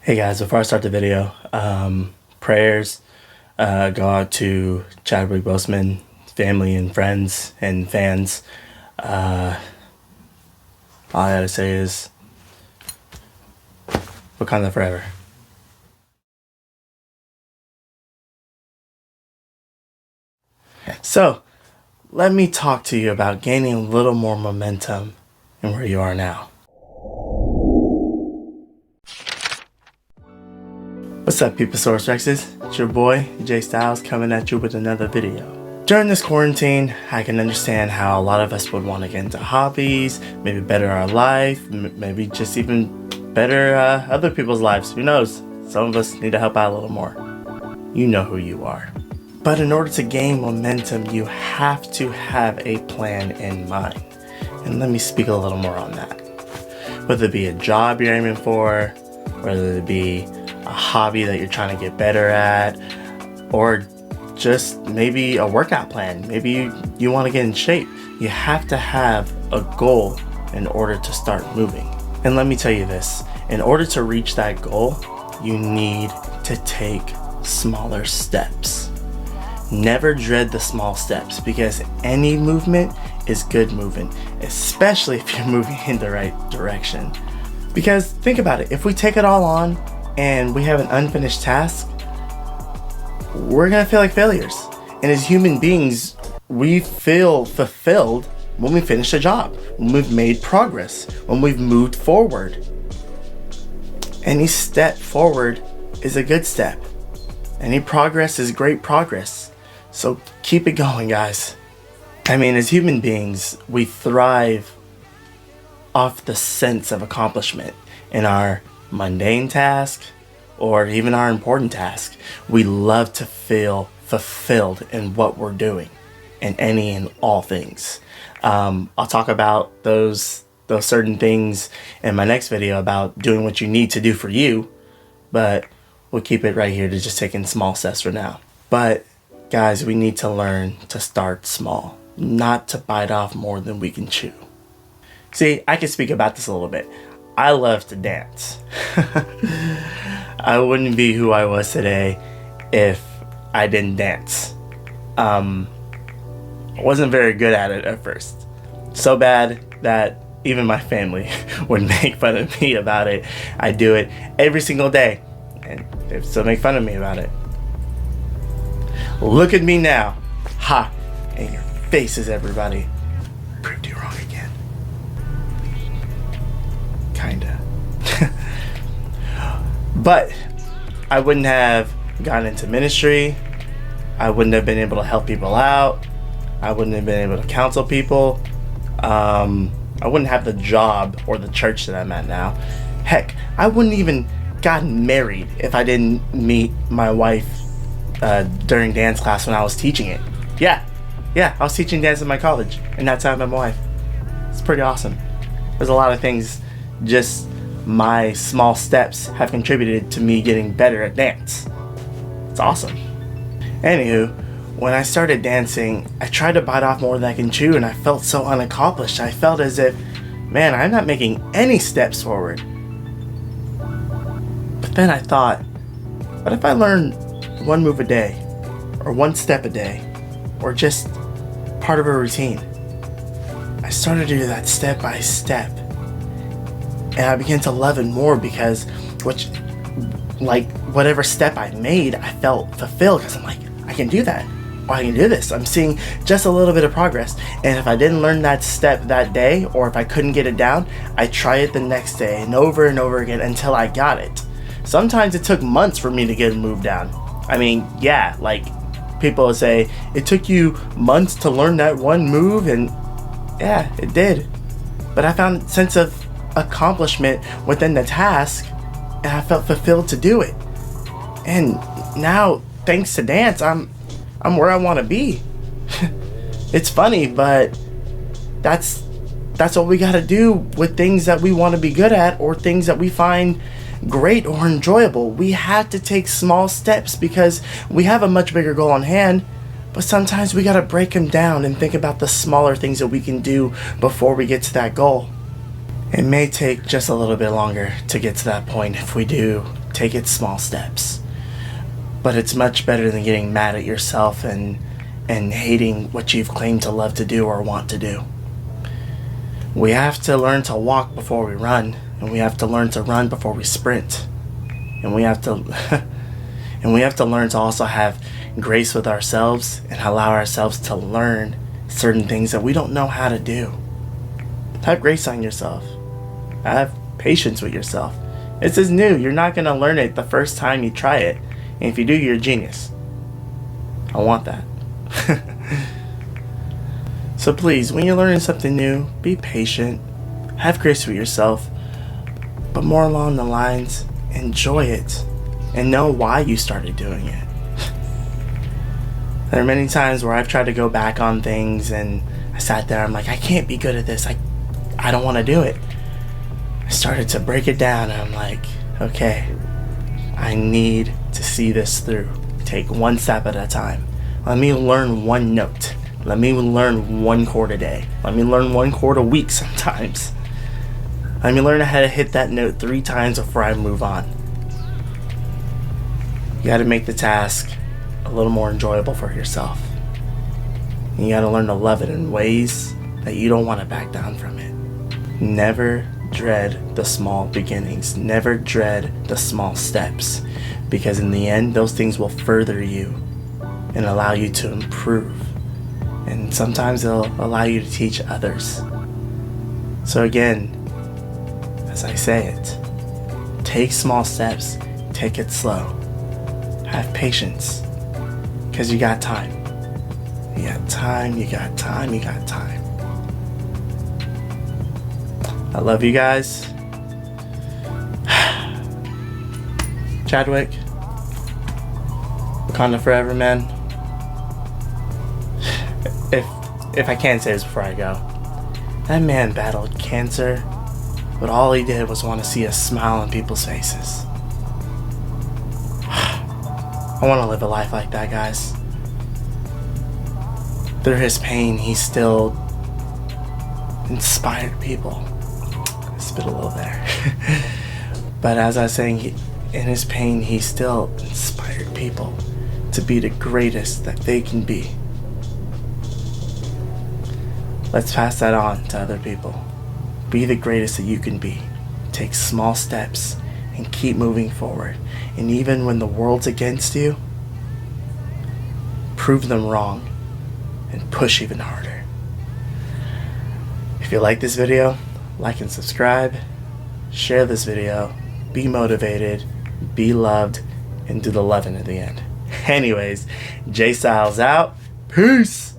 Hey guys, before I start the video, prayers go out to Chadwick Boseman, family and friends and fans. All I gotta say is Wakanda forever. So, let me talk to you about gaining a little more momentum in where you are now. What's up, Peoplesaurus Rexes? It's your boy, Jay Styles, coming at you with another video. During this quarantine, I can understand how a lot of us would want to get into hobbies, maybe better our life, maybe just even better other people's lives. Who knows? Some of us need to help out a little more. You know who you are. But in order to gain momentum, you have to have a plan in mind. And let me speak a little more on that. Whether it be a job you're aiming for, whether it be a hobby that you're trying to get better at, or just maybe a workout plan. Maybe you want to get in shape. You have to have a goal in order to start moving. And let me tell you this, in order to reach that goal, you need to take smaller steps. Never dread the small steps, because any movement is good movement, especially if you're moving in the right direction. Because think about it, if we take it all on and we have an unfinished task, we're gonna feel like failures. And as human beings, we feel fulfilled when we finish a job, when we've made progress, when we've moved forward. Any step forward is a good step. Any progress is great progress. So keep it going, guys. I mean, as human beings, we thrive off the sense of accomplishment in our mundane task or even our important task. We love to feel fulfilled in what we're doing in any and all things. I'll talk about those certain things in my next video about doing what you need to do for you, but we'll keep it right here to just taking small steps for now. But guys, we need to learn to start small, not to bite off more than we can chew. See, I can speak about this a little bit. I love to dance. I wouldn't be who I was today if I didn't dance. I wasn't very good at it at first. So bad that even my family would make fun of me about it. I do it every single day, and they still make fun of me about it. Look at me now. Ha! In your faces, everybody. Proved you wrong again. Kinda. But I wouldn't have gotten into ministry. I wouldn't have been able to help people out. I wouldn't have been able to counsel people. I wouldn't have the job or the church that I'm at now. Heck, I wouldn't even gotten married if I didn't meet my wife during dance class when I was teaching it. Yeah, I was teaching dance in my college, and that's how I met my wife. It's pretty awesome. There's a lot of things, just my small steps have contributed to me getting better at dance. It's awesome. Anywho, when I started dancing, I tried to bite off more than I can chew, and I felt so unaccomplished. I felt as if, man, I'm not making any steps forward. But then I thought, what if I learned one move a day, or one step a day, or just part of a routine? I started to do that step by step, and I began to love it more because whatever step I made, I felt fulfilled because I'm like, I can do that, or I can do this. I'm seeing just a little bit of progress, and if I didn't learn that step that day, or if I couldn't get it down, I try it the next day and over again until I got it. Sometimes it took months for me to get a move down. I mean, yeah, like people say, it took you months to learn that one move, and yeah, it did. But I found a sense of accomplishment within the task, and I felt fulfilled to do it. And now, thanks to dance, I'm where I want to be. It's funny, but that's what we got to do with things that we want to be good at, or things that we find great or enjoyable. We have to take small steps because we have a much bigger goal on hand, but sometimes we got to break them down and think about the smaller things that we can do before we get to that goal. It may take just a little bit longer to get to that point if we do take it small steps. But it's much better than getting mad at yourself and hating what you've claimed to love to do or want to do. We have to learn to walk before we run, and we have to learn to run before we sprint. And we have to and we have to learn to also have grace with ourselves and allow ourselves to learn certain things that we don't know how to do. Have grace on yourself. Have patience with yourself. This is new. You're not going to learn it the first time you try it. And if you do, you're a genius. I want that. So please, when you're learning something new, be patient. Have grace with yourself. But more along the lines, enjoy it. And know why you started doing it. There are many times where I've tried to go back on things and I sat there, I'm like, I can't be good at this. I don't want to do it. I started to break it down and I'm like, okay, I need to see this through. Take one step at a time. Let me learn one note. Let me learn one chord a day. Let me learn one chord a week sometimes. Let me learn how to hit that note 3 times before I move on. You gotta make the task a little more enjoyable for yourself. You gotta learn to love it in ways that you don't want to back down from it. Never dread the small beginnings. Never dread the small steps. Because in the end, those things will further you and allow you to improve. And sometimes they'll allow you to teach others. So again, as I say it, take small steps, take it slow. Have patience, because you got time. You got time, you got time, you got time. I love you guys. Chadwick, Wakanda forever, man. If I can say this before I go, that man battled cancer, but all he did was want to see a smile on people's faces. I want to live a life like that, guys. Through his pain, he still inspired people. I spit a little there. But as I was saying, in his pain, he still inspired people to be the greatest that they can be. Let's pass that on to other people. Be the greatest that you can be. Take small steps and keep moving forward. And even when the world's against you, prove them wrong and push even harder. If you like this video, like and subscribe, share this video, be motivated, be loved, and do the loving at the end. Anyways, Jay Styles out. Peace!